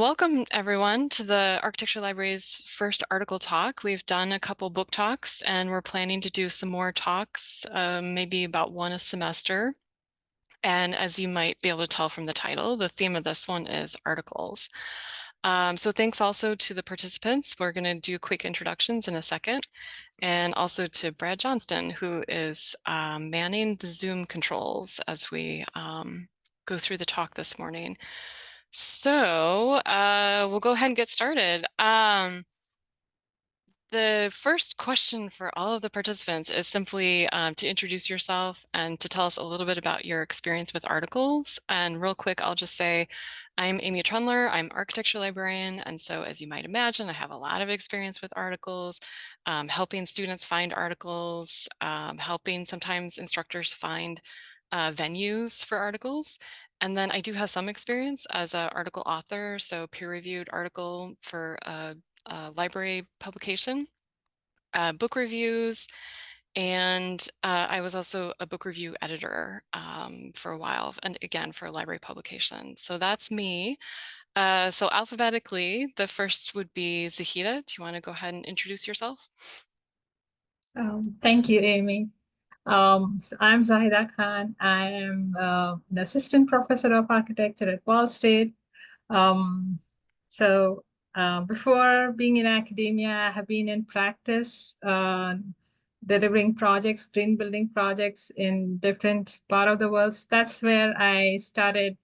Welcome everyone to the Architecture Library's first article talk. We've done a couple book talks and we're planning to do some more talks, maybe about one a semester. And as you might be able to tell from the title, the theme of this one is articles. So thanks also to the participants. We're going to do quick introductions in a second. And also to Brad Johnston, who is manning the Zoom controls as we go through the talk this morning. So we'll go ahead and get started. The first question for all of the participants is simply to introduce yourself and to tell us a little bit about your experience with articles. And real quick, I'll just say I'm Amy Trendler. I'm architecture librarian. And so as you might imagine, I have a lot of experience with articles, helping students find articles, helping sometimes instructors find venues for articles. And then I do have some experience as an article author, so peer-reviewed article for a library publication, book reviews, and I was also a book review editor for a while, and again for a library publication. So that's me. So alphabetically, the first would be Zahida. Do you want to go ahead and introduce yourself? Thank you, Amy. So I'm Zahida Khan. I am an assistant professor of architecture at Ball State. Um, Before being in academia, I have been in practice, delivering projects, green building projects in different part of the world. That's where I started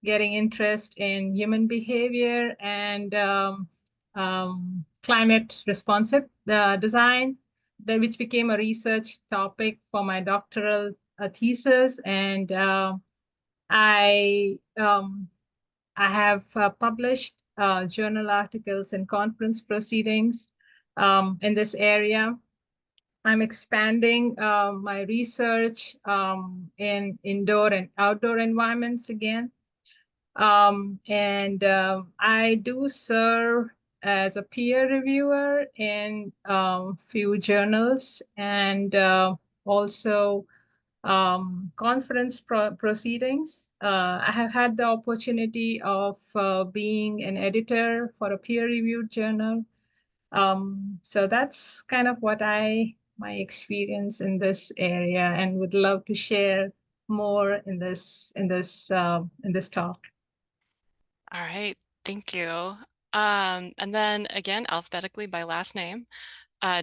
getting interest in human behavior and climate responsive design, which became a research topic for my doctoral thesis. And I um, I have published journal articles and conference proceedings in this area. I'm expanding my research in indoor and outdoor environments again. I do serve as a peer reviewer in few journals and also conference proceedings. I have had the opportunity of being an editor for a peer-reviewed journal. So that's kind of my experience in this area, and would love to share more in this talk. All right, thank you. And then again, alphabetically by last name,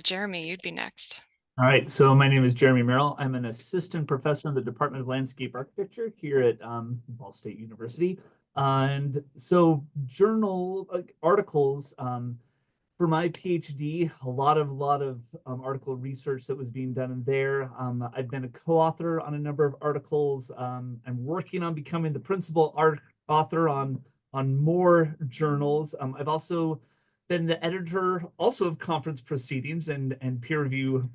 Jeremy, you'd be next. All right, so my name is Jeremy Merrill. I'm an assistant professor in the Department of Landscape Architecture here at Ball State University. And so journal articles for my PhD, a lot of article research that was being done in there. I've been a co-author on a number of articles. I'm working on becoming the principal author on more journals. I've also been the editor also of conference proceedings and peer review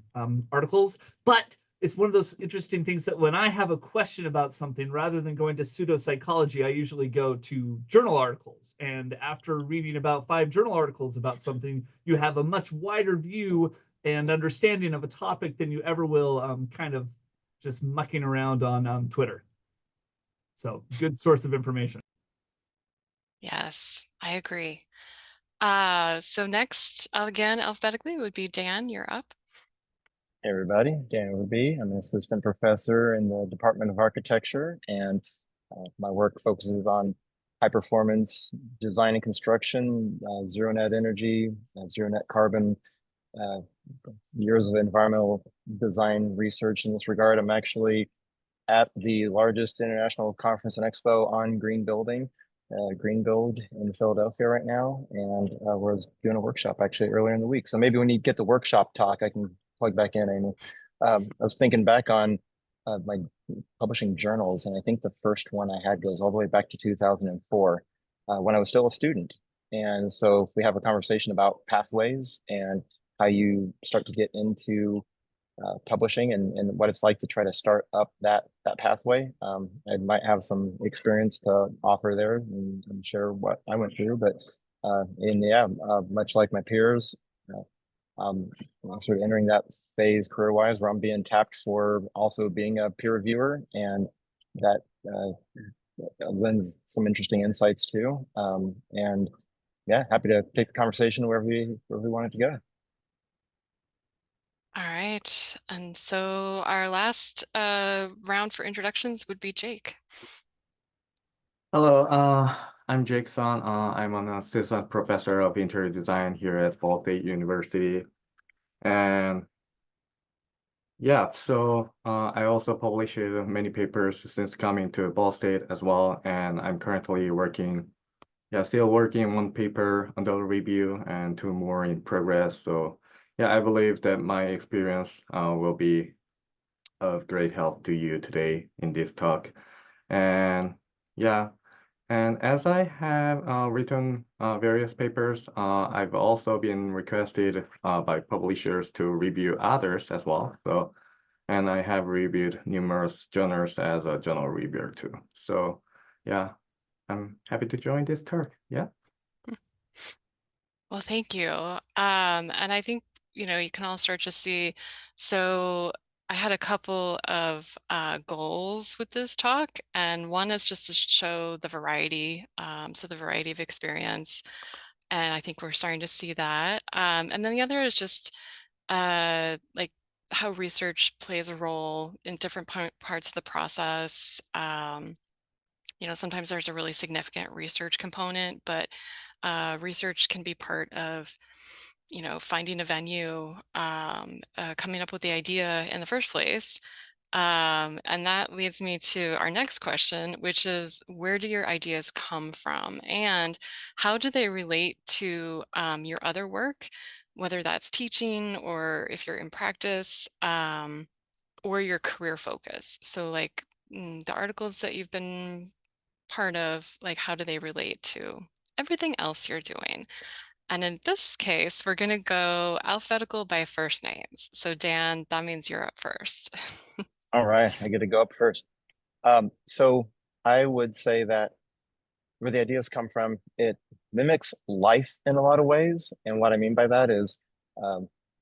articles. But it's one of those interesting things that when I have a question about something, rather than going to pseudopsychology, I usually go to journal articles. And after reading about 5 journal articles about something, you have a much wider view and understanding of a topic than you ever will kind of just mucking around on Twitter. So good source of information. Yes, I agree. So next, again, alphabetically would be Dan, you're up. Hey everybody, Dan Overbey. I'm an assistant professor in the Department of Architecture, and my work focuses on high performance design and construction, zero net energy, zero net carbon, years of environmental design research in this regard. I'm actually at the largest international conference and expo on green building, Green Build in Philadelphia right now, and we're doing a workshop actually earlier in the week. So maybe when you get the workshop talk, I can plug back in, Amy. I was thinking back on my publishing journals, and I think the first one I had goes all the way back to 2004 when I was still a student. And so if we have a conversation about pathways and how you start to get into publishing and what it's like to try to start up that pathway. I might have some experience to offer there and share what I went through, but much like my peers, I'm sort of entering that phase career-wise where I'm being tapped for also being a peer reviewer, and that lends some interesting insights too. And yeah, happy to take the conversation wherever we want it to go. All right. And so our last round for introductions would be Jake. Hello, I'm Jake Son. I'm an assistant professor of interior design here at Ball State University. And yeah, so I also published many papers since coming to Ball State as well. And I'm currently still working on one paper under review and two more in progress. So yeah, I believe that my experience will be of great help to you today in this talk. And yeah. And as I have written various papers, I've also been requested by publishers to review others as well. So, and I have reviewed numerous journals as a journal reviewer too. So, yeah, I'm happy to join this talk. Yeah. Well, thank you. And I think, you know, you can all start to see. So I had a couple of goals with this talk, and one is just to show the variety, so the variety of experience. And I think we're starting to see that. And then the other is just like how research plays a role in different parts of the process. You know, sometimes there's a really significant research component, but research can be part of, you know, finding a venue, coming up with the idea in the first place. And that leads me to our next question, which is where do your ideas come from and how do they relate to your other work, whether that's teaching or if you're in practice, or your career focus? So like the articles that you've been part of, like how do they relate to everything else you're doing? And in this case, we're going to go alphabetical by first names. So Dan, that means you're up first. All right, I get to go up first. So I would say that where the ideas come from, it mimics life in a lot of ways. And what I mean by that is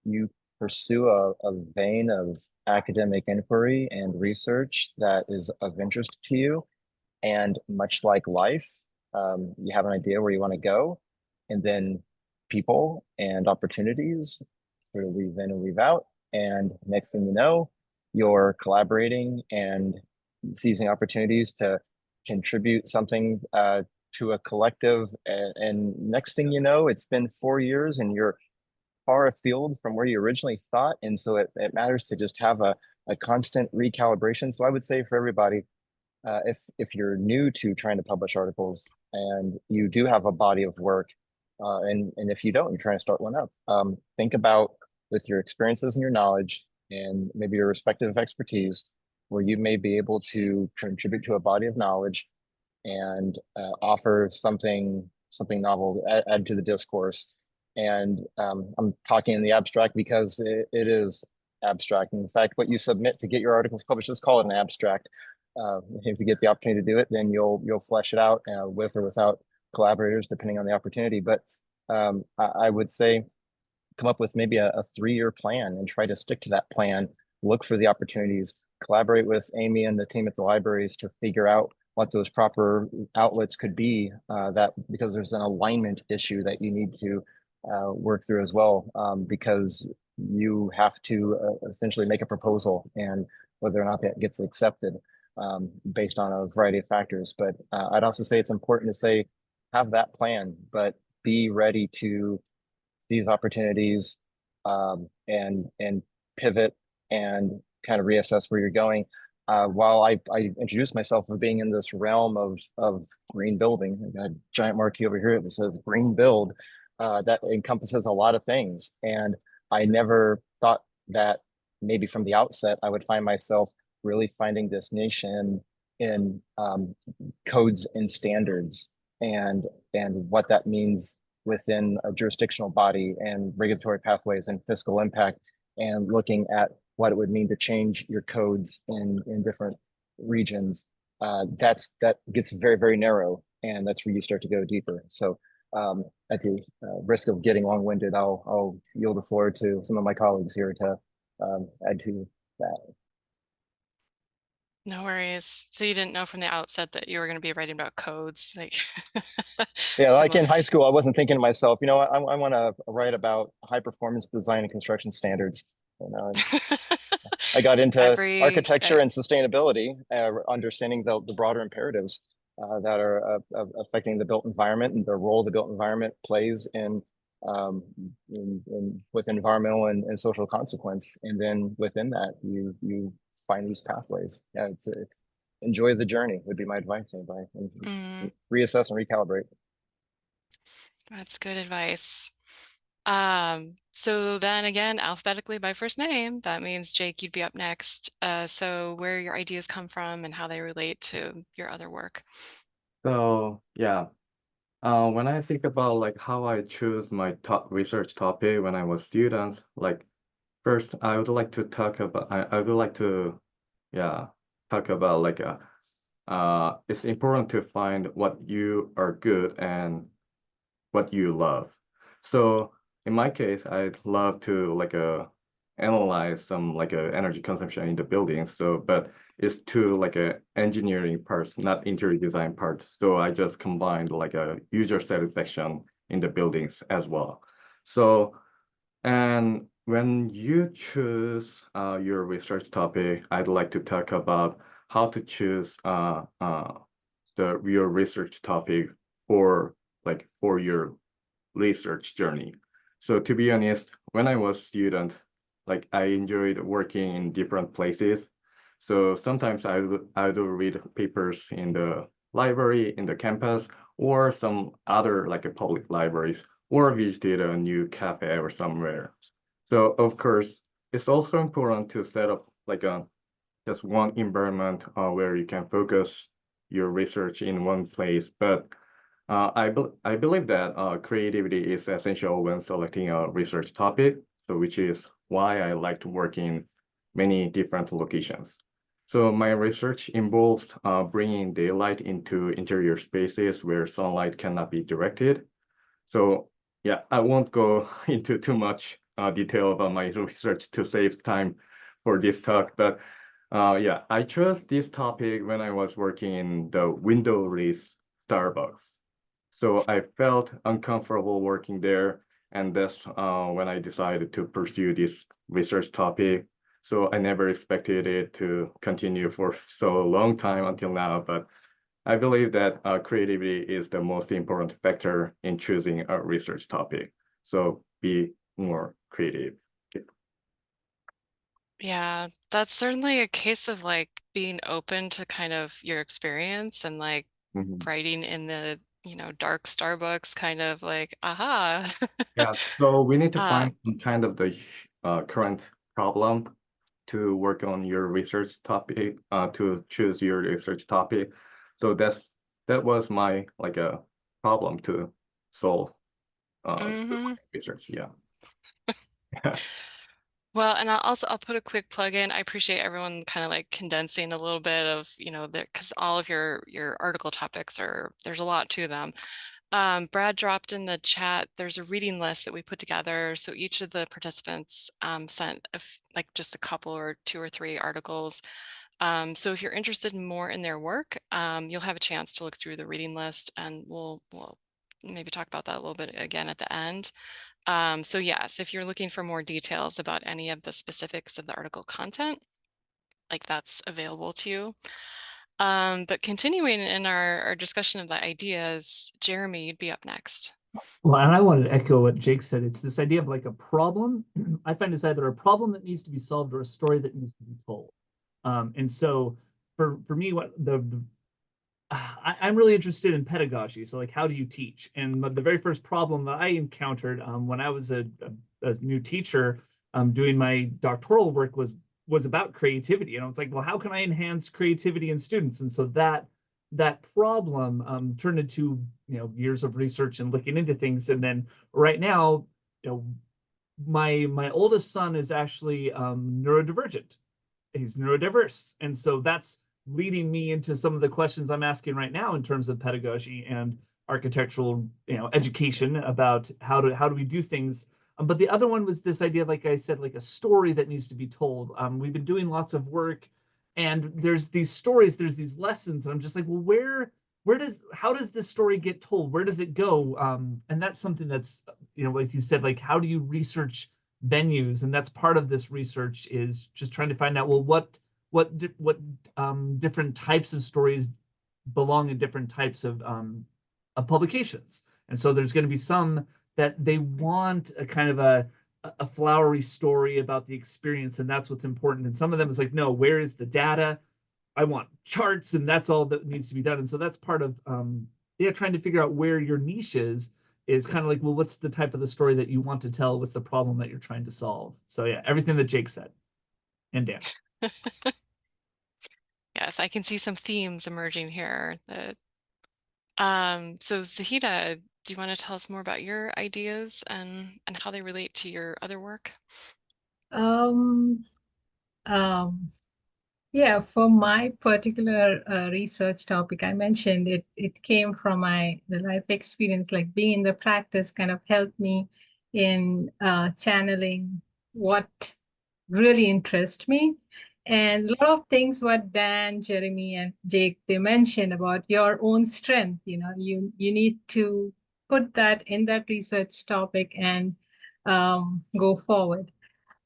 you pursue a vein of academic inquiry and research that is of interest to you. And much like life, you have an idea where you want to go, and then people and opportunities sort of weave in and weave out. And next thing you know, you're collaborating and seizing opportunities to contribute something to a collective. And next thing you know, it's been 4 years and you're far afield from where you originally thought. And so it matters to just have a constant recalibration. So I would say for everybody, if you're new to trying to publish articles and you do have a body of work, and if you don't, you're trying to start one up, think about with your experiences and your knowledge and maybe your respective expertise, where you may be able to contribute to a body of knowledge and offer something novel, add to the discourse. And I'm talking in the abstract because it is abstract. In fact, what you submit to get your articles published, let's call it an abstract. If you get the opportunity to do it, then you'll flesh it out with or without collaborators, depending on the opportunity. But I would say come up with maybe a 3-year plan and try to stick to that plan. Look for the opportunities. Collaborate with Amy and the team at the libraries to figure out what those proper outlets could be. That because there's an alignment issue that you need to work through as well, because you have to essentially make a proposal and whether or not that gets accepted based on a variety of factors. But I'd also say it's important to say, have that plan, but be ready to seize opportunities and pivot and kind of reassess where you're going. While I introduced myself as being in this realm of green building, I got a giant marquee over here that says green build, that encompasses a lot of things. And I never thought that maybe from the outset, I would find myself really finding this niche in codes and standards and what that means within a jurisdictional body and regulatory pathways and fiscal impact, and looking at what it would mean to change your codes in different regions. That gets very, very narrow, and that's where you start to go deeper. So at the risk of getting long-winded, I'll yield the floor to some of my colleagues here to add to that. No worries. So you didn't know from the outset that you were going to be writing about codes, like Yeah, for like in high most. school, I wasn't thinking to myself, I want to write about high performance design and construction standards. I got It's into every, architecture and sustainability, understanding the broader imperatives that are affecting the built environment and the role the built environment plays with environmental and social consequence. And then within that, you find these pathways. Yeah, it's enjoy the journey would be my advice to anybody. And reassess and recalibrate. that's good advice. So then again, alphabetically by first name, that means Jake, you'd be up next. So where your ideas come from and how they relate to your other work. So yeah, when I think about like how I choose my top research topic when I was student, like first I would like to talk about I would like to yeah talk about like it's important to find what you are good and what you love. So in my case, I'd love to like analyze some like energy consumption in the buildings. So but it's to like a engineering parts, not interior design part. So I just combined like a user satisfaction in the buildings as well. So and when you choose your research topic, I'd like to talk about how to choose your research topic for for your research journey. So to be honest, when I was student, like I enjoyed working in different places. So sometimes I do read papers in the library, in the campus, or some other like a public libraries, or visited a new cafe or somewhere. So of course, it's also important to set up like a just one environment where you can focus your research in one place. But I believe that creativity is essential when selecting a research topic, so which is why I like to work in many different locations. So my research involves bringing daylight into interior spaces where sunlight cannot be directed. So yeah, I won't go into too much detail about my research to save time for this talk, but yeah, I chose this topic when I was working in the windowless Starbucks. So I felt uncomfortable working there, and that's when I decided to pursue this research topic. So I never expected it to continue for so long time until now, but I believe that creativity is the most important factor in choosing a research topic. So be more creative. Yeah, that's certainly a case of like being open to kind of your experience and like Mhm. writing in the, dark Starbucks kind of like, aha. Yeah, so we need to Uh, find some kind of the current problem to work on your research topic, to choose your research topic. So that was my like a problem to solve through my mhm. research. Yeah. Well, and I'll put a quick plug in. I appreciate everyone kind of like condensing a little bit of, because all of your article topics there's a lot to them. Brad dropped in the chat, there's a reading list that we put together. So each of the participants sent like just a couple or two or three articles. So if you're interested in more in their work, you'll have a chance to look through the reading list, and we'll maybe talk about that a little bit again at the end. So yes, if you're looking for more details about any of the specifics of the article content, like that's available to you. But continuing in our discussion of the ideas, Jeremy, you'd be up next. Well, and I wanted to echo what Jake said. It's this idea of like a problem. I find it's either a problem that needs to be solved or a story that needs to be told. And so for me, what I'm really interested in pedagogy. So like, how do you teach? And the very first problem that I encountered when I was a new teacher doing my doctoral work was about creativity. And I was like, well, how can I enhance creativity in students? And so that problem turned into years of research and looking into things. And then right now, you know, my oldest son is actually neurodivergent. He's neurodiverse, and so that's leading me into some of the questions I'm asking right now in terms of pedagogy and architectural, education about how do we do things. But the other one was this idea, like I said, like a story that needs to be told. We've been doing lots of work, And there's these stories, there's these lessons, and I'm just like, well, how does this story get told? Where does it go? And that's something that's, like you said, like, how do you research venues? And that's part of this research, is just trying to find out, well, what different types of stories belong in different types of publications. And so there's going to be some that they want a kind of a flowery story about the experience, and that's what's important. And some of them is like, no, where is the data? I want charts, and that's all that needs to be done. And so that's part of trying to figure out where your niche is kind of like, well, what's the type of the story that you want to tell? What's the problem that you're trying to solve? So yeah, everything that Jake said and Dan. Yes, I can see some themes emerging here. So Zahida, do you want to tell us more about your ideas and how they relate to your other work? Um, um, yeah, for my particular research topic, I mentioned it came from the life experience, like being in the practice kind of helped me in channeling what really interests me. And a lot of things what Dan, Jeremy, and Jake, they mentioned about your own strength, you need to put that in that research topic and go forward.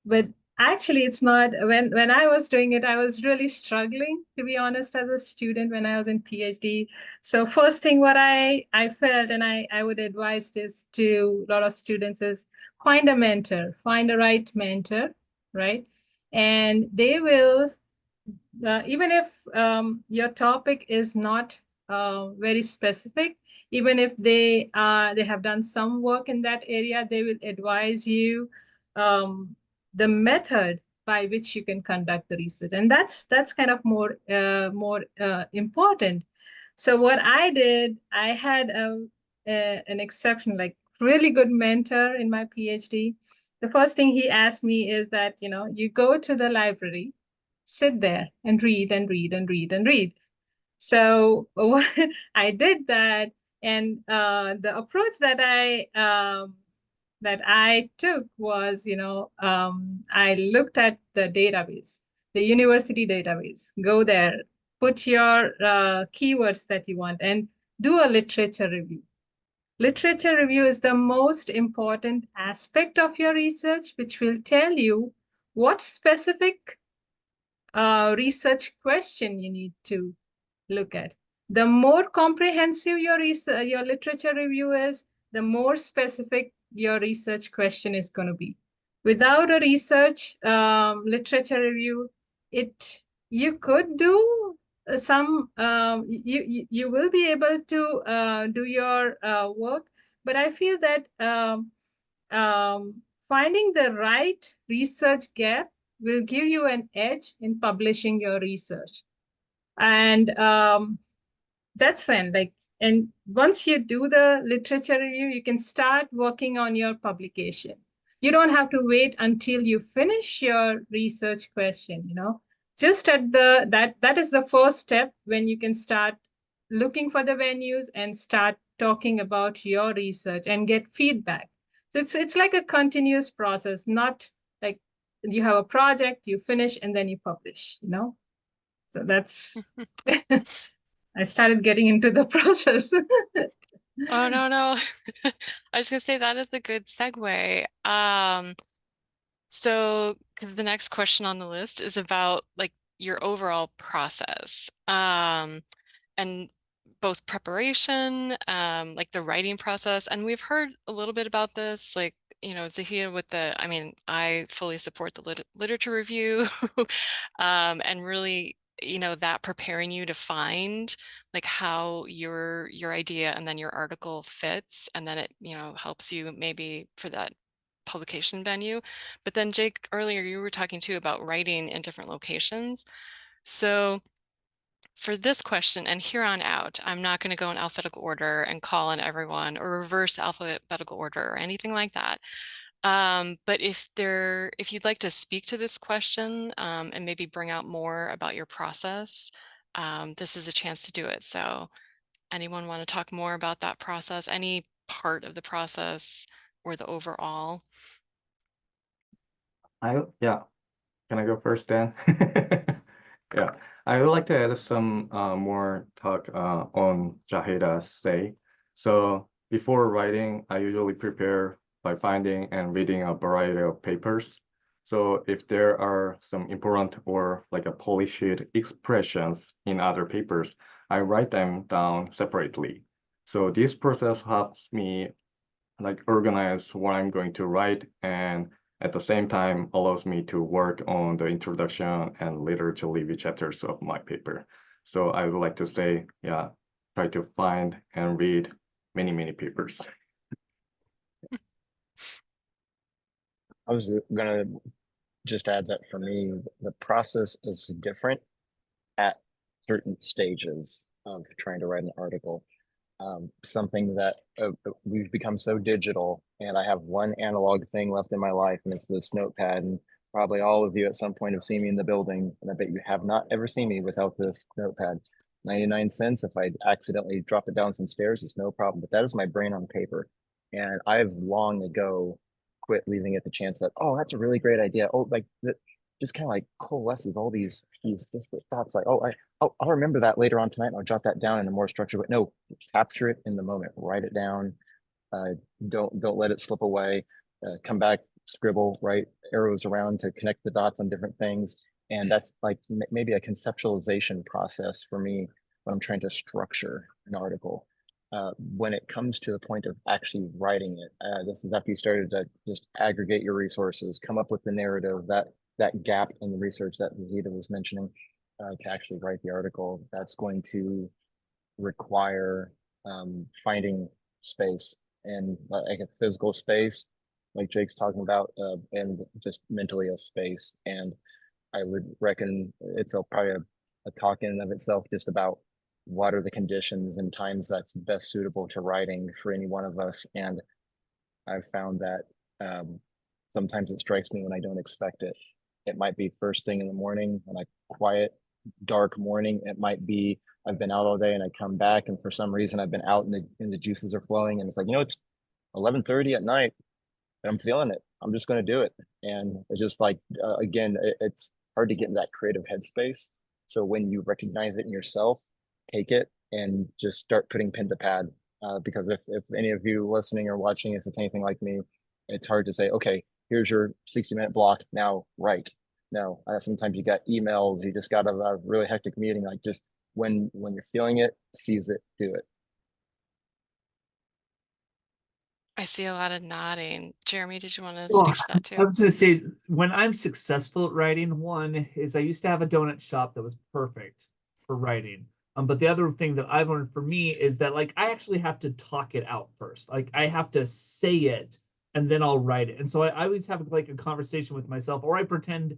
But actually, it's not. When I was doing it, I was really struggling, to be honest, as a student when I was in PhD. So first thing what I felt, and I would advise this to a lot of students, is find a mentor, find a right mentor, right? And they will, even if your topic is not very specific, even if they have done some work in that area, they will advise you um, the method by which you can conduct the research, and that's kind of more important. So what I did, I had an exception, like really good mentor in my PhD. The first thing he asked me is that, you go to the library, sit there and read and read and read and read. So I did that, and the approach that I took was, I looked at the database, the university database. Go there, put your keywords that you want, and do a literature review. Literature review is the most important aspect of your research, which will tell you what specific research question you need to look at. The more comprehensive your literature review is, the more specific your research question is going to be. Without a research literature review, you could do some you will be able to do your work, but I feel that finding the right research gap will give you an edge in publishing your research. And that's when, and once you do the literature review, you can start working on your publication. You don't have to wait until you finish your research question, just that is the first step when you can start looking for the venues and start talking about your research and get feedback. So it's like a continuous process, not like you have a project, you finish, and then you publish, So that's I started getting into the process. Oh, no. I was gonna say that is a good segue. So, because the next question on the list is about like your overall process, and both preparation, like the writing process, and we've heard a little bit about this, like, Zahida with I mean, I fully support the literature review, and really, that preparing you to find like how your idea and then your article fits, and then it, helps you maybe for that publication venue. But then Jake, earlier you were talking too about writing in different locations. So for this question and here on out, I'm not going to go in alphabetical order and call on everyone or reverse alphabetical order or anything like that. But if you'd like to speak to this question and maybe bring out more about your process, this is a chance to do it. So anyone want to talk more about that process, any part of the process or the overall? Yeah. Can I go first, Dan? Yeah, I would like to add some more talk on Zahida's say. So before writing, I usually prepare by finding and reading a variety of papers. So if there are some important or like a polished expressions in other papers, I write them down separately. So this process helps me like organize what I'm going to write, and at the same time allows me to work on the introduction and literature review chapters of my paper. So I would like to say, yeah, try to find and read many, many papers. I was gonna just add that for me, the process is different at certain stages of trying to write an article. Something that we've become so digital, and I have one analog thing left in my life, and it's this notepad. And probably all of you at some point have seen me in the building, and I bet you have not ever seen me without this notepad. 99 cents. If I accidentally drop it down some stairs, it's no problem. But that is my brain on paper. And I've long ago quit leaving it the chance that, oh, that's a really great idea. Oh, like that just kind of like coalesces all these disparate thoughts. Like, oh, I'll remember that later on tonight, and I'll jot that down in a more structured way. No, capture it in the moment. Write it down. Uh, don't let it slip away. Come back, scribble, write arrows around to connect the dots on different things. And that's like maybe a conceptualization process for me when I'm trying to structure an article. When it comes to the point of actually writing it, this is after you started to just aggregate your resources, come up with the narrative, that gap in the research that Zahida was mentioning, to actually write the article. That's going to require finding space, and like a physical space, like Jake's talking about, and just mentally a space. And I would reckon it's probably a talk in and of itself just about what are the conditions and times that's best suitable to writing for any one of us. And I've found that sometimes it strikes me when I don't expect it. It might be first thing in the morning when I quiet, dark morning. It might be I've been out all day and I come back, and for some reason I've been out and the juices are flowing, and it's like, it's 11:30 at night and I'm feeling it. I'm just going to do it. And it's just like, again, it's hard to get in that creative headspace. So when you recognize it in yourself, take it and just start putting pen to pad. Because if any of you listening or watching, if it's anything like me, it's hard to say, okay, here's your 60-minute block. Now write. No, sometimes you got emails, you just got a really hectic meeting. Like, just when you're feeling it, seize it, do it. I see a lot of nodding. Jeremy, did you want to Well, speak to that I too? was going to say, when I'm successful at writing, one is I used to have a donut shop that was perfect for writing. But the other thing that I've learned for me is that like I actually have to talk it out first. Like I have to say it and then I'll write it. And so I always have like a conversation with myself, or I pretend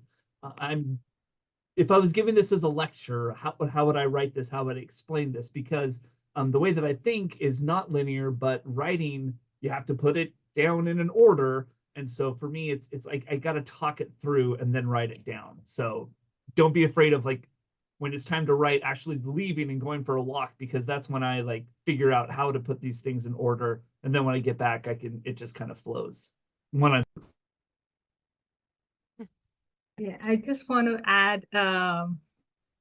I'm if I was giving this as a lecture, how would I write this? How would I explain this? Because the way that I think is not linear, but writing, you have to put it down in an order. And so for me, it's like I got to talk it through and then write it down. So don't be afraid of like when it's time to write, actually leaving and going for a walk, because that's when I like figure out how to put these things in order. And then when I get back, it just kind of flows. When I'm Yeah, I just want to add to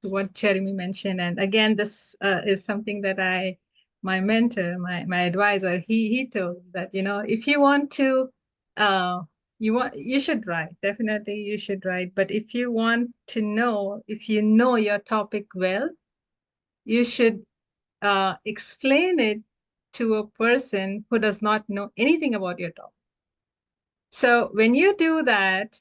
what Jeremy mentioned. And again, this is something that my mentor, my advisor, he told that, if you want to, you should write. Definitely you should write. But if you want to know, if you know your topic well, you should explain it to a person who does not know anything about your topic. So when you do that,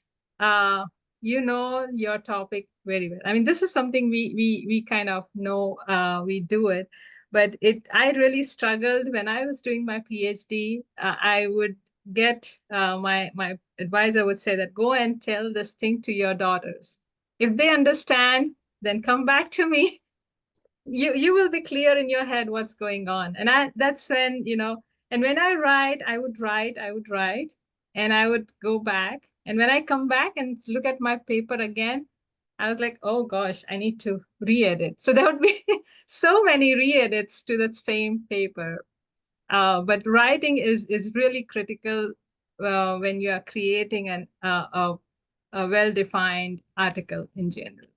you know your topic very well. I mean, this is something we kind of know, we do it, but I really struggled when I was doing my PhD. I would get my advisor would say that go and tell this thing to your daughters. If they understand, then come back to me. You will be clear in your head what's going on. And that's when, and when I would write, and I would go back. And when I come back and look at my paper again, I was like, oh gosh, I need to re-edit. So there would be so many re-edits to that same paper. But writing is really critical when you are creating a well-defined article in general.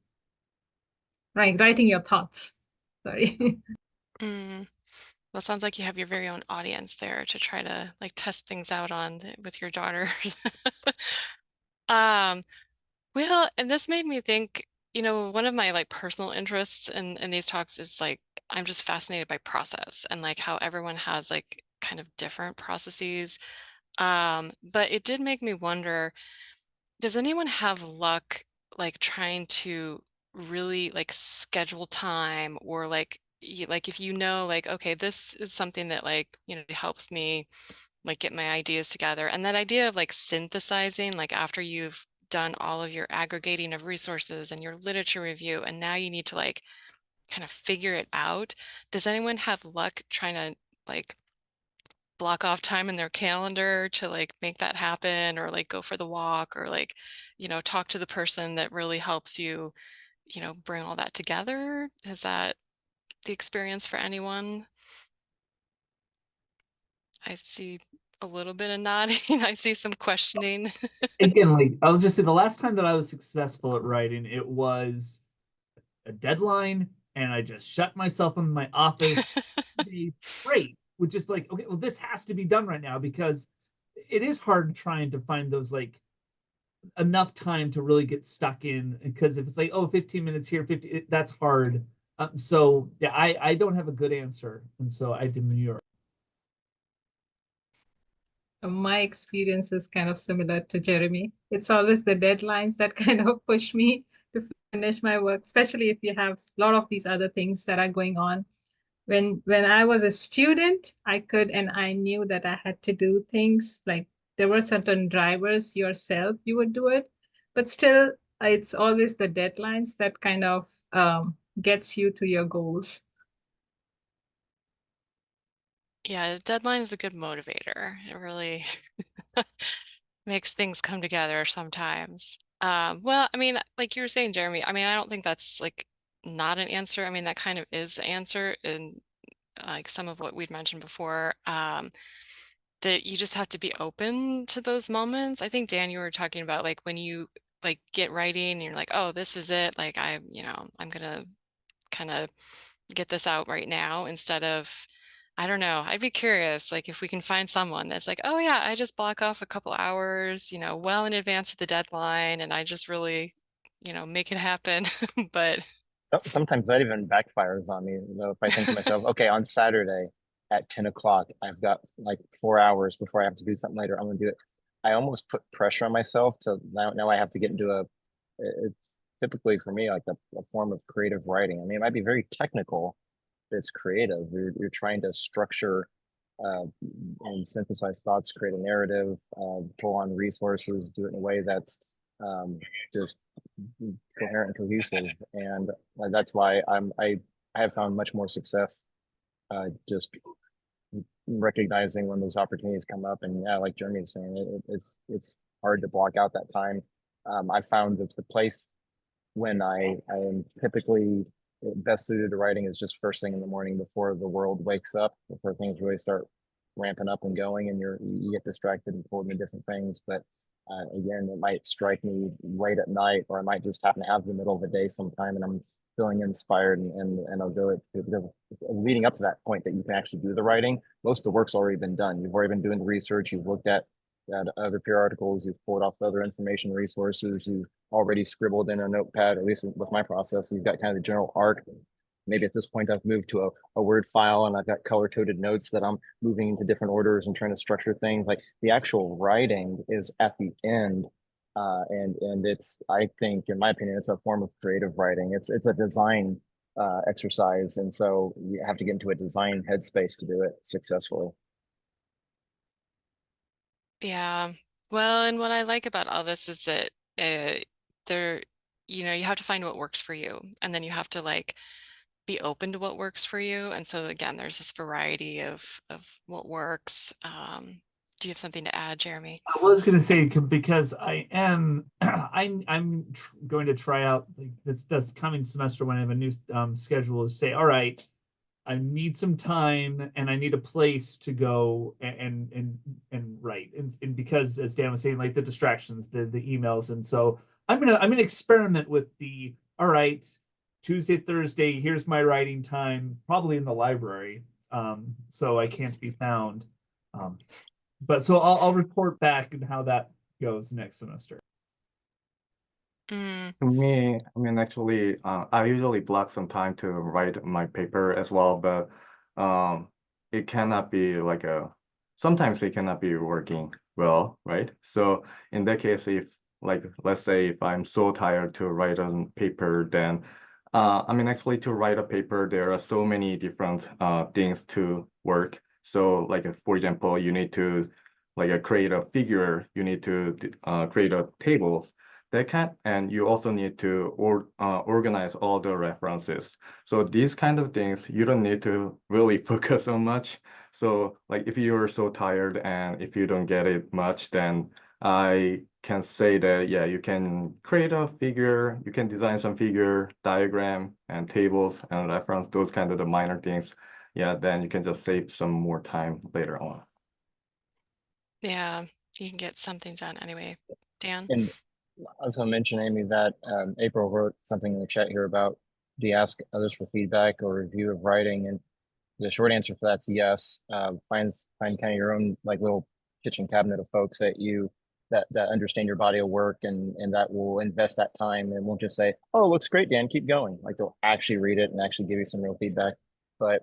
Right, writing your thoughts. Sorry. Mm. Well, it sounds like you have your very own audience there to try to like test things out on with your daughter. Um, well, and this made me think, one of my like personal interests in these talks is like I'm just fascinated by process and like how everyone has like kind of different processes. But it did make me wonder, does anyone have luck like trying to really like schedule time or like like if like okay, this is something that like helps me like get my ideas together, and that idea of like synthesizing like after you've done all of your aggregating of resources and your literature review and now you need to like kind of figure it out. Does anyone have luck trying to like block off time in their calendar to like make that happen or like go for the walk or like talk to the person that really helps you bring all that together? Is that the experience for anyone? I see a little bit of nodding. I see some questioning. Again, like I'll just say the last time that I was successful at writing, it was a deadline, and I just shut myself in my office. Be great. Would just be like, okay, well, this has to be done right now because it is hard trying to find those like enough time to really get stuck in. Because if it's like, oh, 15 minutes here, 50, that's hard. So yeah, I don't have a good answer, and so I demur. My experience is kind of similar to Jeremy. It's always the deadlines that kind of push me to finish my work, especially if you have a lot of these other things that are going on. When I was a student, I could and I knew that I had to do things like there were certain drivers yourself, you would do it, but still it's always the deadlines that kind of gets you to your goals. Yeah, deadline is a good motivator. It really makes things come together sometimes. Well, I mean, like you were saying, Jeremy, I mean, I don't think that's like not an answer. I mean, that kind of is the answer in like some of what we'd mentioned before. That you just have to be open to those moments. I think, Dan, you were talking about like when you like get writing and you're like, oh, this is it. Like I'm gonna kind of get this out right now instead of, I don't know. I'd be curious, like if we can find someone that's like, oh yeah, I just block off a couple hours, well in advance of the deadline, and I just really, make it happen. But Sometimes that even backfires on me. If I think to myself, okay, on Saturday at 10 o'clock, I've got like 4 hours before I have to do something later. I'm gonna do it. I almost put pressure on myself to now I have to get into it's typically for me like a form of creative writing. I mean, it might be very technical, but it's creative. You're trying to structure and synthesize thoughts, create a narrative, pull on resources, do it in a way that's just coherent and cohesive. And that's why I have found much more success just recognizing when those opportunities come up. And yeah, like Jeremy was saying, it's hard to block out that time. I found that the place when I am typically best suited to writing is just first thing in the morning before the world wakes up, before things really start ramping up and going, and you get distracted and pulled into different things. But again, it might strike me late at night, or I might just happen to have the middle of the day sometime, and I'm feeling inspired, and I'll do it. Because leading up to that point that you can actually do the writing, most of the work's already been done. You've already been doing the research. You've looked at other peer articles. You've pulled off other information resources. You've already scribbled in a notepad, at least with my process. You've got kind of the general arc. Maybe at this point I've moved to a Word file and I've got color-coded notes that I'm moving into different orders and trying to structure things. Like the actual writing is at the end. And it's, I think, in my opinion, it's a form of creative writing. It's a design exercise. And so you have to get into a design headspace to do it successfully. yeah, well, and what I like about all this is that there, you have to find what works for you, and then you have to like be open to what works for you. And so again, there's this variety of what works. Do you have something to add, Jeremy? I was going to say because I am I'm going to try out like this coming semester when I have a new schedule is say, all right, I need some time and I need a place to go and write. And because as Dan was saying, like the distractions, the emails. And so I'm gonna experiment with the all right, Tuesday, Thursday, here's my writing time, probably in the library. So I can't be found. But so I'll report back on how that goes next semester. Mm. To me, I mean, actually, I usually block some time to write my paper as well, but it cannot be like sometimes it cannot be working well, right? So in that case, if like, let's say if I'm so tired to write a paper, then, I mean, actually to write a paper, there are so many different things to work. So like, for example, you need to like create a figure, you need to create a table that can, and you also need to organize all the references. So these kind of things, you don't need to really focus on much. So like if you're so tired and if you don't get it much, then I can say that, yeah, you can create a figure, you can design some figure, diagram, and tables and reference, those kind of the minor things. Yeah, then you can just save some more time later on. Yeah, you can get something done anyway. Dan? And I was going to mention, Amy, that April wrote something in the chat here about, do you ask others for feedback or review of writing? And the short answer for that's yes. Find kind of your own like little kitchen cabinet of folks that that understand your body of work and that will invest that time and won't just say, "Oh, it looks great, Dan, keep going." Like they'll actually read it and actually give you some real feedback. But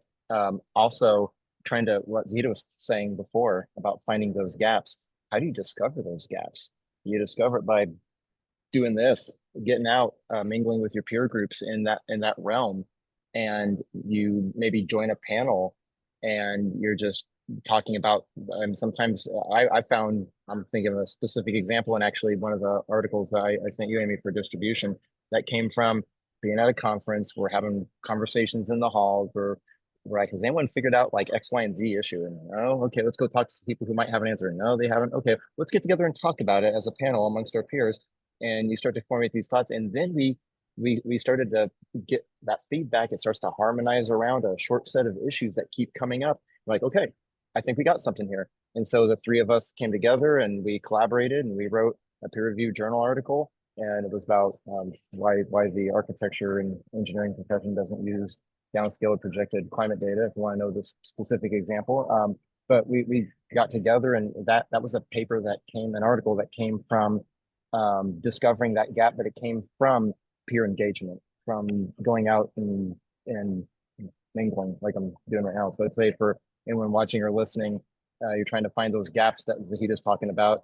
also trying to what Zahida was saying before about finding those gaps. How do you discover those gaps? You discover it by doing this, getting out, mingling with your peer groups in that realm, and you maybe join a panel, and you're just talking about. Sometimes I found, I'm thinking of a specific example, and actually one of the articles that I sent you, Amy, for distribution, that came from being at a conference. We're having conversations in the hall. We're like, has anyone figured out like X, Y, and Z issue? And oh, okay, let's go talk to some people who might have an answer. No, they haven't. Okay, let's get together and talk about it as a panel amongst our peers, and you start to formulate these thoughts, and then we started to get that feedback. It starts to harmonize around a short set of issues that keep coming up. We're like, okay, I think we got something here. And so the three of us came together and we collaborated and we wrote a peer-reviewed journal article, and it was about why the architecture and engineering profession doesn't use downscaled projected climate data, if you want to know this specific example. But we got together, and that was a paper that came, an article that came from discovering that gap, but it came from peer engagement, from going out and mingling like I'm doing right now. So I'd say for anyone watching or listening, you're trying to find those gaps that Zahida's talking about.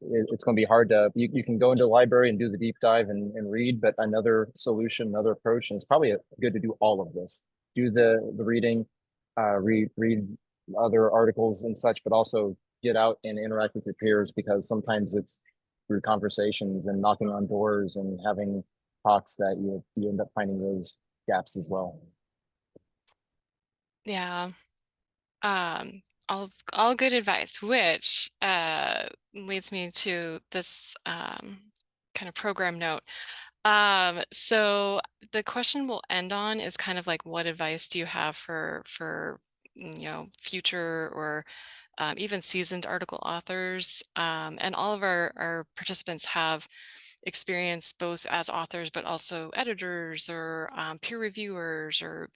It's going to be hard to, you can go into the library and do the deep dive and read, but another solution, another approach, and it's probably good to do all of this. Do the reading, read other articles and such, but also get out and interact with your peers, because sometimes it's through conversations and knocking on doors and having talks that you end up finding those gaps as well. Yeah. All good advice, which leads me to this kind of program note. So the question we'll end on is kind of like, what advice do you have for future or even seasoned article authors? And all of our participants have experience both as authors, but also editors or peer reviewers, or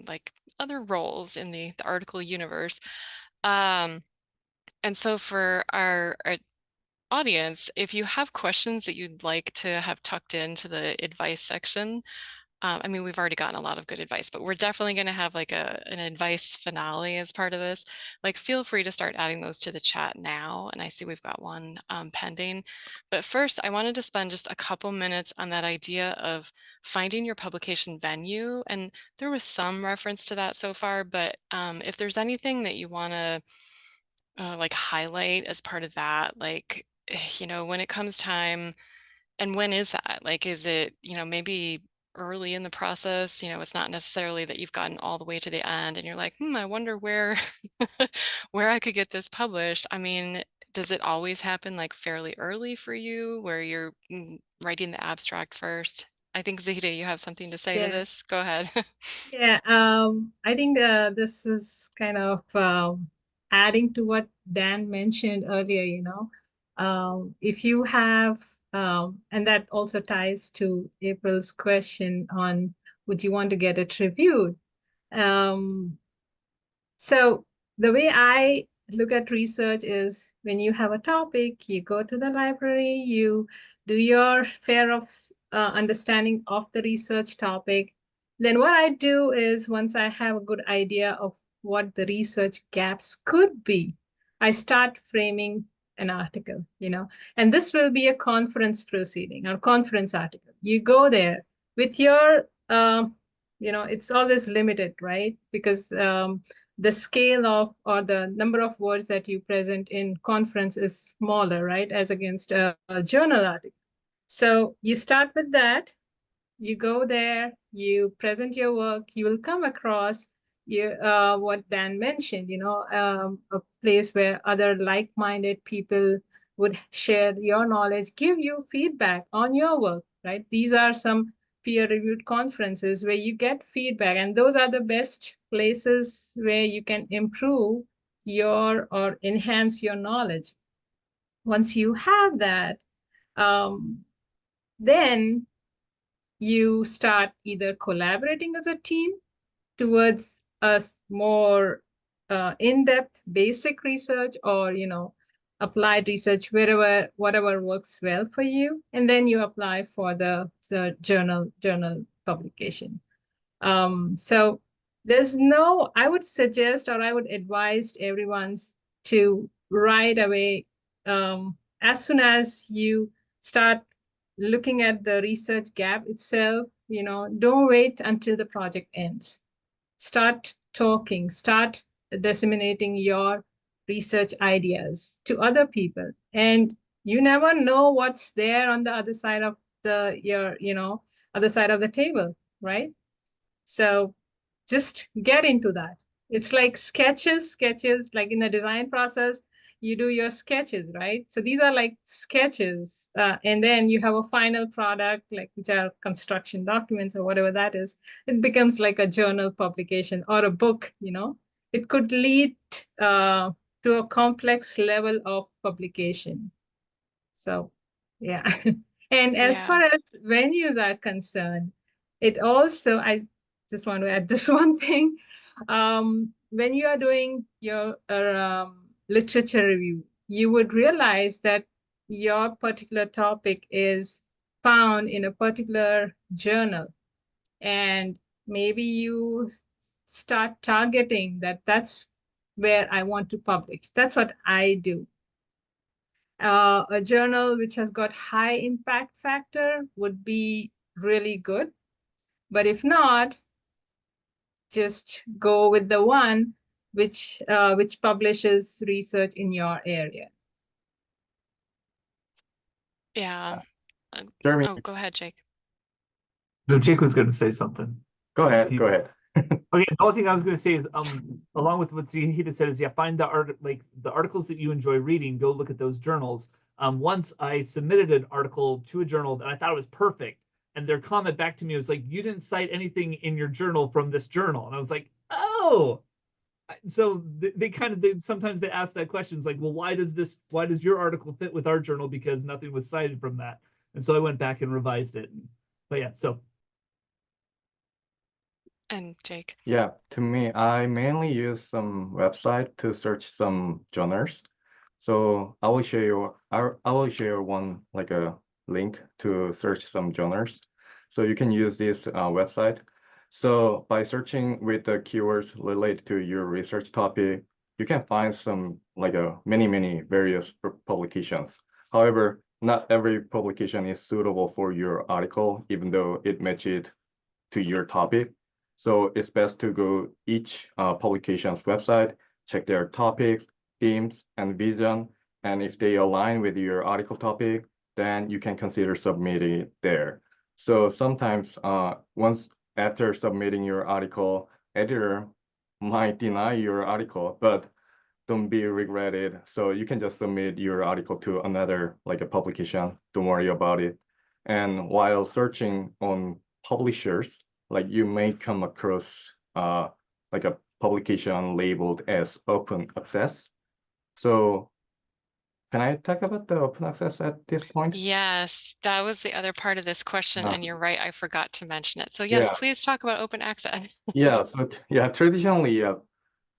like other roles in the article universe. And so for our audience, if you have questions that you'd like to have tucked into the advice section, I mean, we've already gotten a lot of good advice, but we're definitely going to have like an advice finale as part of this. Like, feel free to start adding those to the chat now. And I see we've got one pending. But first, I wanted to spend just a couple minutes on that idea of finding your publication venue. And there was some reference to that so far, but if there's anything that you want to like highlight as part of that, like, when it comes time, and when is that? Like, is it, maybe early in the process? It's not necessarily that you've gotten all the way to the end and you're like, I wonder where where I could get this published. I mean, does it always happen like fairly early for you where you're writing the abstract first? I think Zahida, you have something to say to Yeah. this. Go ahead. Yeah, I think this is kind of adding to what Dan mentioned earlier, if you have And that also ties to April's question on, would you want to get it reviewed? So the way I look at research is when you have a topic, you go to the library, you do your fair of understanding of the research topic. Then what I do is once I have a good idea of what the research gaps could be, I start framing an article, and this will be a conference proceeding or conference article. You go there with your, it's always limited, right? Because the scale of or the number of words that you present in conference is smaller, right, as against a journal article. So you start with that, you go there, you present your work, you will come across what Dan mentioned, a place where other like-minded people would share your knowledge, give you feedback on your work, right? These are some peer-reviewed conferences where you get feedback, and those are the best places where you can improve your or enhance your knowledge. Once you have that, then you start either collaborating as a team towards a more in-depth basic research, or applied research, whatever works well for you, and then you apply for the journal publication. So there's no, I would suggest, or I would advise everyone to right away, as soon as you start looking at the research gap itself, don't wait until the project ends. Start talking, start disseminating your research ideas to other people. And you never know what's there on the other side of other side of the table, right? So just get into that. It's like sketches, like in the design process, you do your sketches, right? So these are like sketches. And then you have a final product, like which are construction documents or whatever that is. It becomes like a journal publication or a book, It could lead to a complex level of publication. So, yeah. And as far as venues are concerned, it also, I just want to add this one thing. When you are doing your literature review, you would realize that your particular topic is found in a particular journal. And maybe you start targeting that's where I want to publish. That's what I do. A journal which has got high impact factor would be really good. But if not, just go with the one which publishes research in your area. Yeah. Jeremy, Oh, go ahead, Jake. No, Jake was going to say something. go ahead. Okay, the only thing I was going to say is, along with what Zahida said, is find the articles that you enjoy reading. Go look at those journals. Once I submitted an article to a journal and I thought it was perfect, and their comment back to me was like, "You didn't cite anything in your journal from this journal," and I was like, "Oh." So they sometimes they ask that question, it's like, well, why does your article fit with our journal, because nothing was cited from that? And so I went back and revised it. But yeah, so. And Jake. Yeah, to me, I mainly use some website to search some journals. So I will share one, like a link to search some journals. So you can use this website. So by searching with the keywords related to your research topic, you can find some like many various publications. However, not every publication is suitable for your article, even though it matches to your topic. So it's best to go each publication's website, check their topics, themes, and vision. And if they align with your article topic, then you can consider submitting it there. So sometimes once after submitting your article, editor might deny your article, but don't be regretted. So you can just submit your article to another, like a publication. Don't worry about it. And while searching on publishers, like you may come across like a publication labeled as open access. So can I talk about the open access at this point? Yes, that was the other part of this question, Uh, and you're right, I forgot to mention it. So yes, yeah, please talk about open access. yeah. So yeah, traditionally,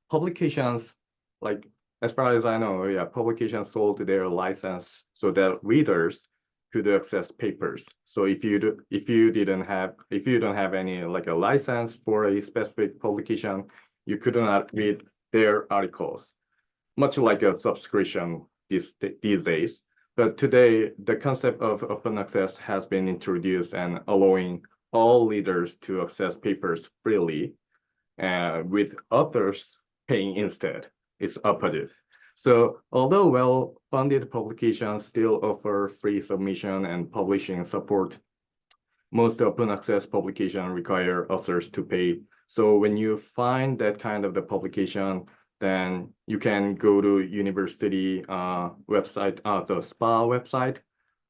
publications, like as far as I know, yeah, publications sold their license so that readers could access papers. So if you if you don't have any like a license for a specific publication, you could not read their articles, much like a subscription these days. But today, the concept of open access has been introduced and allowing all readers to access papers freely, with authors paying instead. It's opposite. So although well-funded publications still offer free submission and publishing support, most open access publications require authors to pay. So when you find that kind of the publication, then you can go to university website, the SPA website.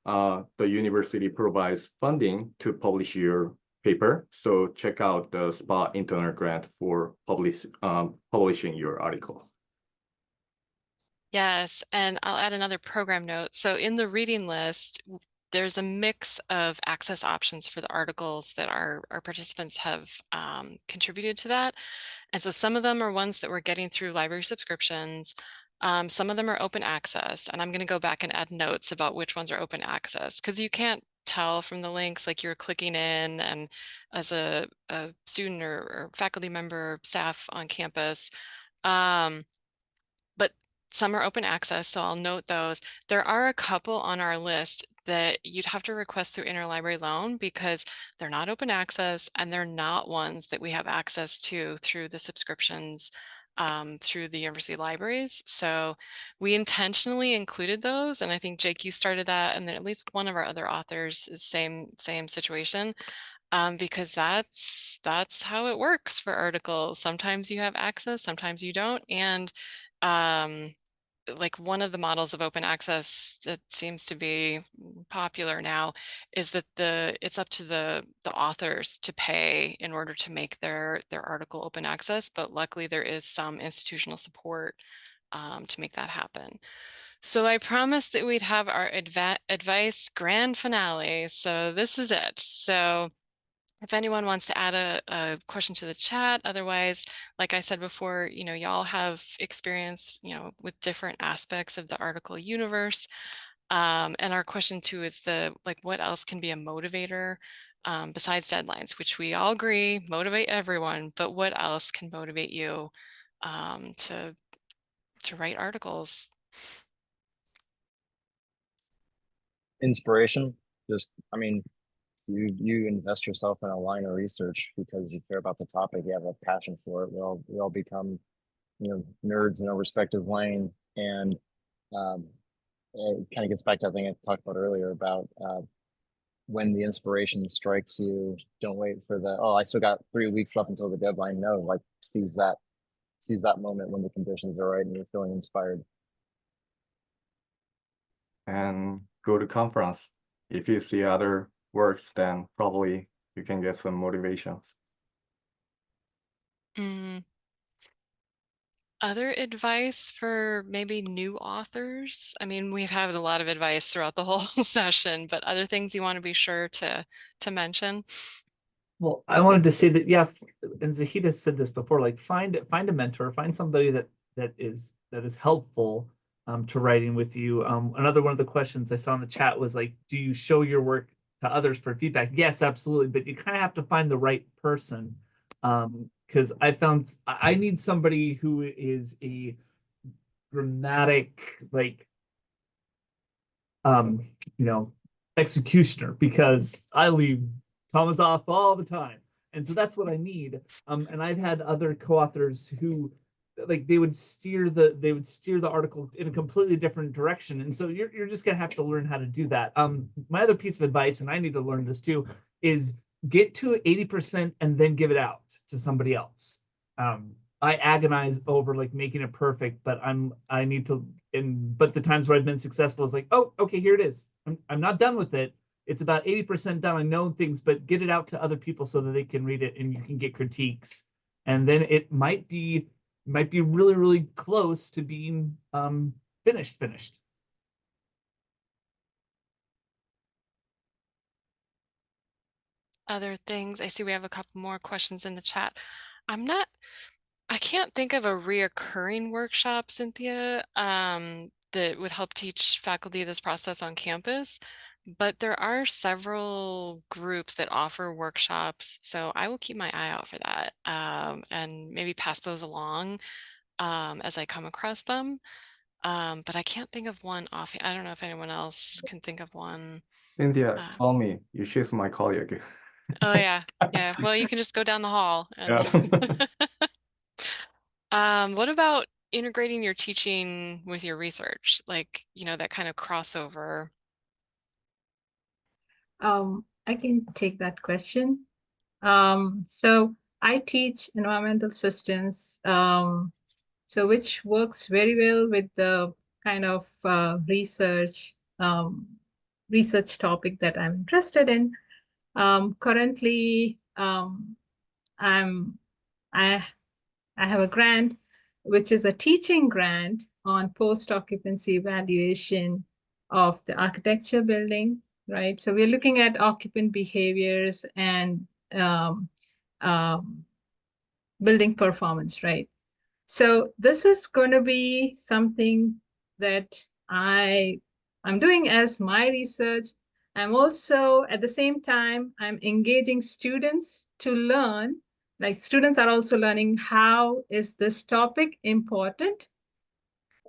The university provides funding to publish your paper. So check out the SPA internal grant for publishing your article. Yes, and I'll add another program note. So in the reading list, there's a mix of access options for the articles that our participants have contributed to that. And so some of them are ones that we're getting through library subscriptions. Some of them are open access, and I'm going to go back and add notes about which ones are open access, because you can't tell from the links, like you're clicking in and as a student or faculty member, staff on campus. But some are open access, so I'll note those. There are a couple on our list that you'd have to request through interlibrary loan because they're not open access and they're not ones that we have access to through the subscriptions through the university libraries. So we intentionally included those, and I think Jake, you started that, and then at least one of our other authors is same situation. Because that's how it works for articles. Sometimes you have access, sometimes you don't. And like one of the models of open access that seems to be popular now is that it's up to the authors to pay in order to make their article open access. But luckily there is some institutional support to make that happen. So I promised that we'd have our advice grand finale. So this is it. So if anyone wants to add a question to the chat, otherwise, like I said before, y'all have experience, with different aspects of the article universe. And our question too is what else can be a motivator besides deadlines, which we all agree motivate everyone, but what else can motivate you to write articles? Inspiration. Just, I mean, you invest yourself in a line of research because you care about the topic, you have a passion for it. We all become, nerds in our respective lane, and it kind of gets back to, I think I talked about earlier about when the inspiration strikes you, don't wait for I still got 3 weeks left until the deadline. No, like seize that moment when the conditions are right and you're feeling inspired. And go to conference. If you see other works, then probably you can get some motivations. Other advice for maybe new authors? I mean, we've had a lot of advice throughout the whole session, but other things you want to be sure to mention? Well, I wanted to say that, yeah, and Zahida said this before, like find a mentor, find somebody that is helpful to writing with you. Another one of the questions I saw in the chat was like, do you show your work to others for feedback? Yes, absolutely, but you kind of have to find the right person. Because I found I need somebody who is a dramatic, like, executioner, because I leave Thomas off all the time. And so that's what I need. And I've had other co-authors who, like, they would steer the article in a completely different direction. And so you're just gonna have to learn how to do that. My other piece of advice, and I need to learn this too, is get to 80% and then give it out to somebody else. I agonize over like making it perfect, but I need to, but the times where I've been successful is like, oh, okay, here it is. I'm not done with it. It's about 80% done. I know things, but get it out to other people so that they can read it and you can get critiques. And then it might be really, really close to being finished. other things? I see we have a couple more questions in the chat. I can't think of a reoccurring workshop, Cynthia, that would help teach faculty this process on campus, but there are several groups that offer workshops, so I will keep my eye out for that, and maybe pass those along as I come across them. But I can't think of one off. I don't know if anyone else can think of one. Cynthia, Um, call me. She's my colleague. oh yeah, yeah. Well, you can just go down the hall and Yeah. what about integrating your teaching with your research? Like, that kind of crossover. I can take that question. So I teach environmental systems, so which works very well with the kind of research topic that I'm interested in. Currently, I'm I I have a grant, which is a teaching grant on post-occupancy evaluation of the architecture building, right? So we're looking at occupant behaviors and um, um, building performance, right? So this is going to be something that I'm doing as my research. I'm also at the same time I'm engaging students to learn. Like students are also learning how is this topic important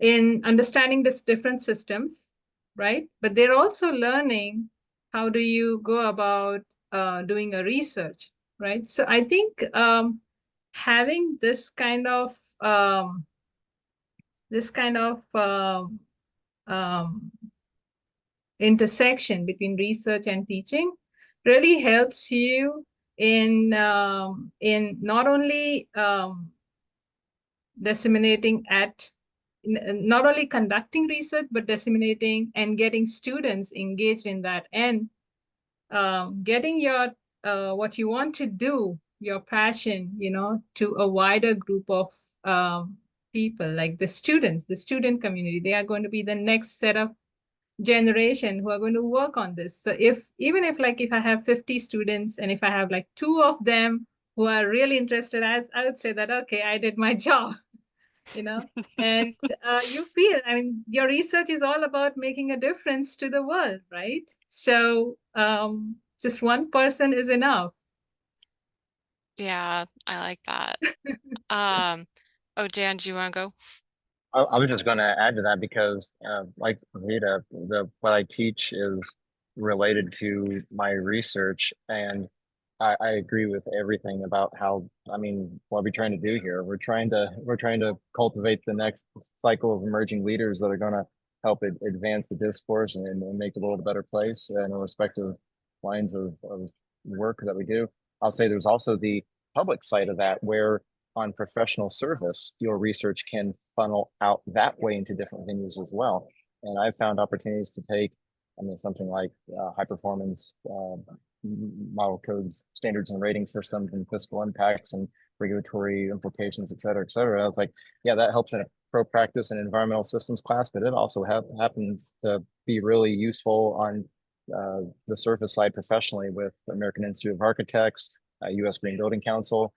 in understanding these different systems, right? But they're also learning how do you go about doing a research, right? So I think having this kind of um, intersection between research and teaching really helps you in not only disseminating at not only conducting research but disseminating and getting students engaged in that and getting your what you want to do, your passion, to a wider group of people, like the students, the student community. They are going to be the next set of generation who are going to work on this. So if I have 50 students and if I have like two of them who are really interested, I would say that, okay, I did my job, and you feel, I mean, your research is all about making a difference to the world, right? So just one person is enough. Yeah, I like that. Um, oh, Dan, do you want to go? I was just going to add to that because, like Zahida, what I teach is related to my research, and I agree with everything about how. I mean, what are we trying to do here? We're trying to cultivate the next cycle of emerging leaders that are going to help advance the discourse and make the world a better place in the respective lines of work that we do. I'll say there's also the public side of that where on professional service, your research can funnel out that way into different venues as well. And I've found opportunities to take, something like high performance model codes, standards and rating systems and fiscal impacts and regulatory implications, et cetera, et cetera. I was like, yeah, that helps in a pro practice and environmental systems class, but it also happens to be really useful on the surface side professionally with American Institute of Architects, U.S. Green Building Council,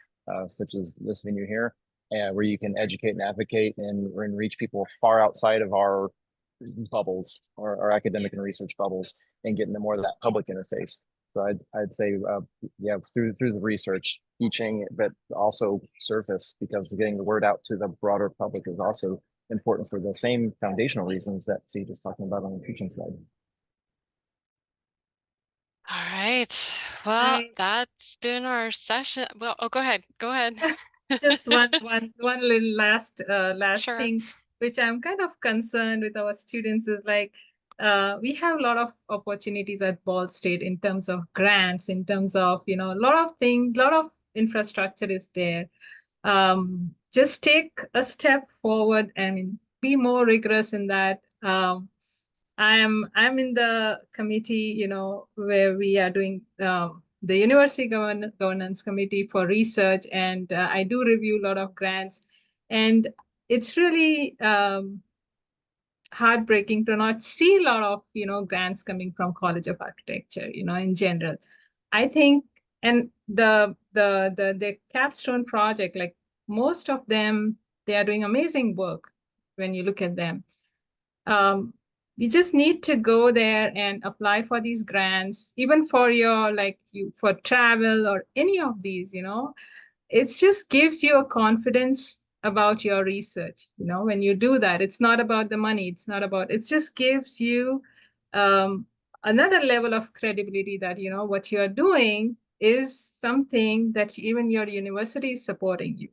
such as this venue here, where you can educate and advocate and reach people far outside of our bubbles or our academic and research bubbles and get into more of that public interface. So I'd say, yeah, through the research, teaching, but also surface, because getting the word out to the broader public is also important for the same foundational reasons that Steve is talking about on the teaching side. All right. Well, that's been our session. Well, oh, go ahead. Go ahead. Just one little last Sure. thing, which I'm kind of concerned with our students is like, we have a lot of opportunities at Ball State in terms of grants, in terms of, a lot of things, a lot of infrastructure is there. Just take a step forward and be more rigorous in that. I'm in the committee, where we are doing the university governance committee for research, and I do review a lot of grants, and it's really heartbreaking to not see a lot of grants coming from College of Architecture, in general. I think And the capstone project, like most of them, they are doing amazing work when you look at them. You just need to go there and apply for these grants, even for your for travel or any of these, it just gives you a confidence about your research. When you do that, it's not about the money. It just gives you um, another level of credibility that, what you're doing is something that even your university is supporting you.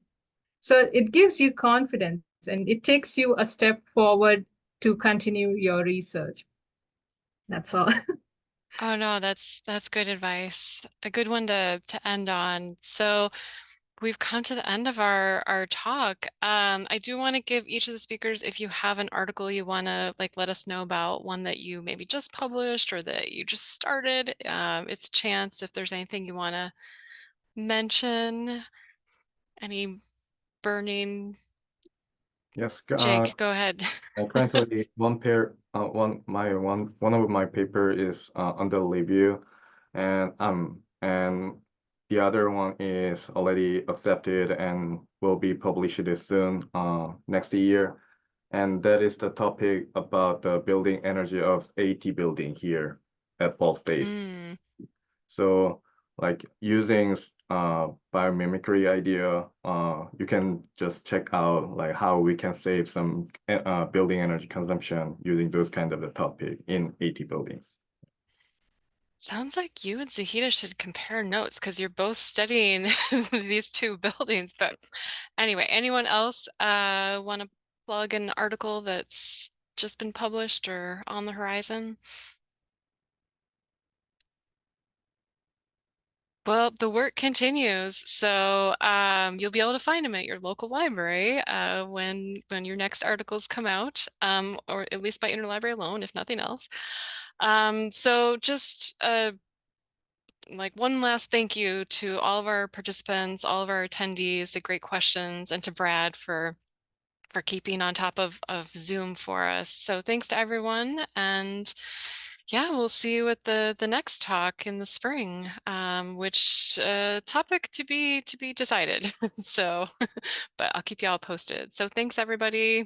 So it gives you confidence and it takes you a step forward to continue your research. That's all. Oh no, that's good advice. A good one to end on. So we've come to the end of our talk. I do want to give each of the speakers, if you have an article you want to let us know about, one that you maybe just published or that you just started. It's a chance if there's anything you want to mention. Any burning? Yes, Jake, go ahead. currently one of my paper is under review, and the other one is already accepted and will be published soon, next year, and that is the topic about the building energy of AT building here at Ball State. Mm. So like using biomimicry idea, you can just check out like how we can save some building energy consumption using those kind of the topic in AT buildings. Sounds like you and Zahida should compare notes because you're both studying these two buildings. But anyway, anyone else want to plug an article that's just been published or on the horizon? Well, the work continues, so you'll be able to find them at your local library when your next articles come out, or at least by interlibrary loan, if nothing else. So just one last thank you to all of our participants, all of our attendees, the great questions, and to Brad for keeping on top of Zoom for us. So thanks to everyone, and yeah, we'll see you at the next talk in the spring, which topic to be decided. So, but I'll keep you all posted. So thanks everybody.